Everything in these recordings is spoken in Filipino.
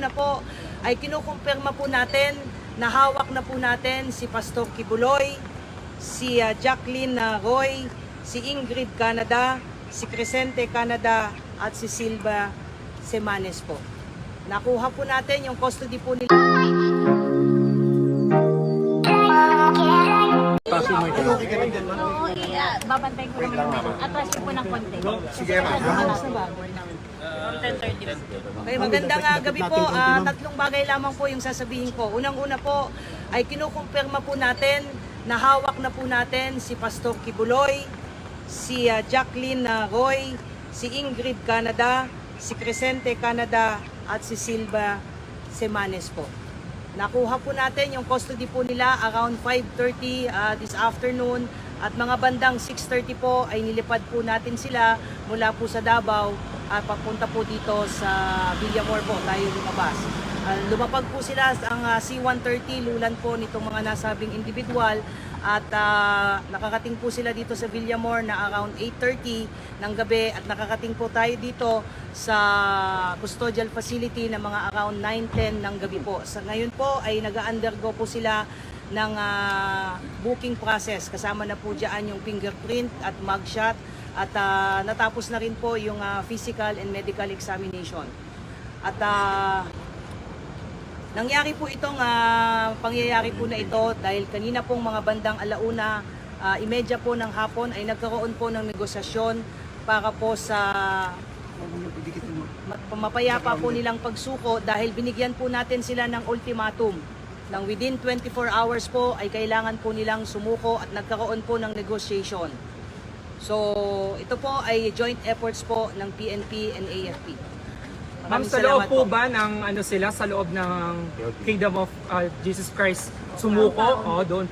una po ay kinukumpirma po natin na hawak na po natin si Pastor Kibuloy, si Jacqueline Roy, si Ingrid Canada, si Crescente Canada at si Silva Semanes po. Nakuha po natin yung custody po nila. Oo, babantayin ko naman. Atras ko po ng konti. Sige, Okay, magandang gabi po. Tatlong bagay lamang po yung sasabihin ko. Unang-una po ay kinukumpirma po natin na hawak na po natin si Pastor Kibuloy, si Jacqueline Roy, si Ingrid Canada, si Crescente Canada at si Silva Semanes po. Nakuha po natin yung custody po nila around 5:30 this afternoon at mga bandang 6:30 po ay nilipad po natin sila mula po sa Davao at papunta po dito sa Villamor po tayo lumabas. Lumapag po sila ang C-130 lulan po nitong mga nasabing individual at nakakating po sila dito sa Villamor na around 8:30 ng gabi at nakakating po tayo dito sa custodial facility na mga around 9:10 ng gabi po. Sa ngayon po ay nag-undergo po sila ng booking process. Kasama na po dyan yung fingerprint at mugshot at natapos na rin po yung physical and medical examination. At nangyari po itong pangyayari po na ito dahil kanina pong mga bandang 1:30 po ng hapon ay nagkaroon po ng negosasyon para po sa mapayapa po nilang pagsuko dahil binigyan po natin sila ng ultimatum ng within 24 hours po ay kailangan po nilang sumuko at nagkaroon po ng negotiation. So ito po ay joint efforts po ng PNP and AFP. Ma'am, sa loob po ba ng sila sa loob ng Kingdom of Jesus Christ sumuko? O doon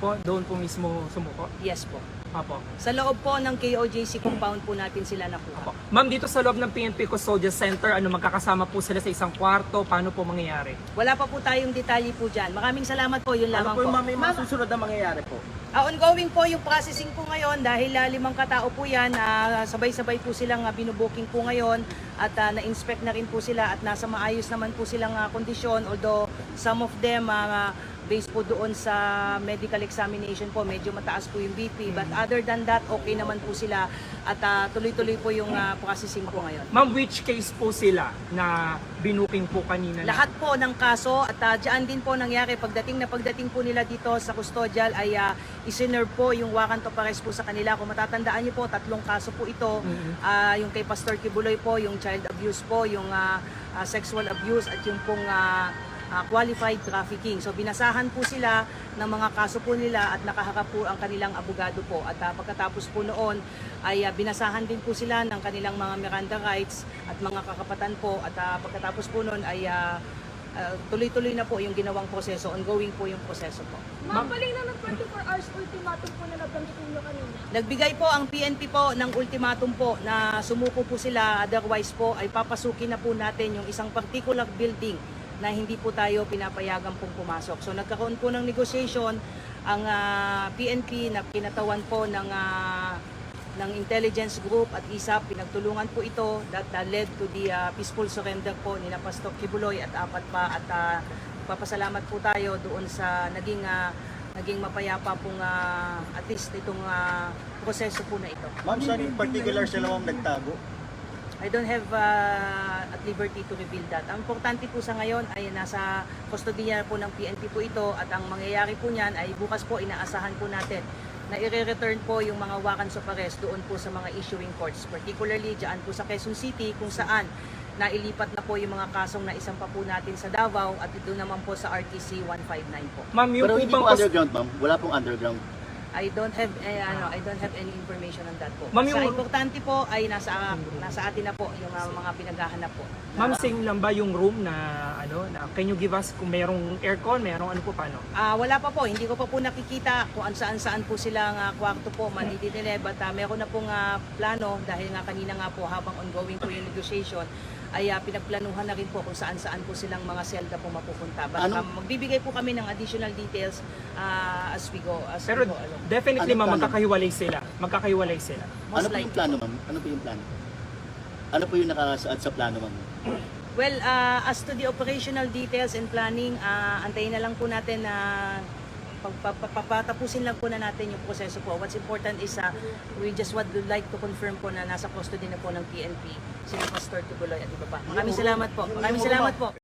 po mismo sumuko? Yes po. Apo. Sa loob po ng KOJC compound po natin sila nakuha. Ma'am, dito sa loob ng PNP Custodial Center, magkakasama po sila sa isang kwarto? Paano po mangyayari? Wala pa po tayong detalye po dyan. Maraming salamat po, yun lamang po. May mga susunod na mangyayari po? Ongoing po yung processing po ngayon dahil 5 katao po yan. Sabay-sabay po silang binubuking po ngayon at na-inspect na rin po sila at nasa maayos naman po silang kondisyon. Although some of them based po doon sa medical examination po, medyo mataas po yung BP. But other than that, okay naman po sila at tuloy-tuloy po yung processing po ngayon. Ma'am, which case po sila na binuking po kanina? Lahat po ng kaso at dyan din po nangyari pagdating po nila dito sa custodial ay isinerve po yung warrant of arrest po sa kanila. Kung matatandaan niyo po, 3 kaso po ito. Yung kay Pastor Kibuloy po, yung child abuse po, yung sexual abuse at yung pong qualified trafficking. So binasahan po sila ng mga kaso po nila at nakaharap po ang kanilang abogado po. At pagkatapos po noon ay binasahan din po sila ng kanilang mga Miranda rights at mga kakapatan po. At pagkatapos po noon ay tuloy-tuloy na po yung ginawang proseso. Ongoing po yung proseso po. Ma'am, balik na ng 24 hours ultimatum po na nabanggit niyo kanina. Nagbigay po ang PNP po ng ultimatum po na sumuko po sila. Otherwise po ay papasukin na po natin yung isang particular building na hindi po tayo pinapayagan pong pumasok. So nagkaroon po ng negotiation ang PNP na kinatawan po ng intelligence group at ISAP. Pinagtulungan po ito that led to the peaceful surrender po ni Pastor Kibuloy at 4 pa at papasalamat po tayo doon sa naging mapayapa pong at least itong proseso po na ito. Ma'am, saan in particular sila nagtago? I don't have at liberty to reveal that. Ang importante po sa ngayon ay nasa kustodiya po ng PNP po ito at ang mangyayari po niyan ay bukas po inaasahan po natin na i-return po yung mga warrants of arrest doon po sa mga issuing courts. Particularly dyan po sa Quezon City kung saan nailipat na po yung mga kasong na isang pa po natin sa Davao at doon naman po sa RTC 159 po. Ma'am, yung Pero hindi po underground, ma'am? Wala pong underground? I don't have any information on that po. Ma'am, Sa yung- importante po ay nasa atin na po yung mga pinaghahanap po. Ma'am, same lang ba yung room na can you give us kung merong aircon, merong ano po paano? Wala pa po, hindi ko pa po nakikita kung saan po silang kwarto po madidinile, but meron na pong plano dahil nga kanina nga po habang ongoing po yung negotiation ay pinagplanuhan na rin po kung saan po silang mga selda po mapupunta. But magbibigay po kami ng additional details as we go. Pero along. definitely Ano ma'am, plano? magkakahiwalay sila. Most Ano po yung likely plano, po. ma'am? Ano po yung plano? Ano po yung nakasaad sa plano, ma'am? Well, as to the operational details and planning, antayin na lang po natin na papatapusin lang po na natin yung proseso po. What's important is we just would like to confirm po na nasa custody na po ng PNP sina Pastor Kibuloy at iba pa. Maraming salamat po. Maraming salamat po.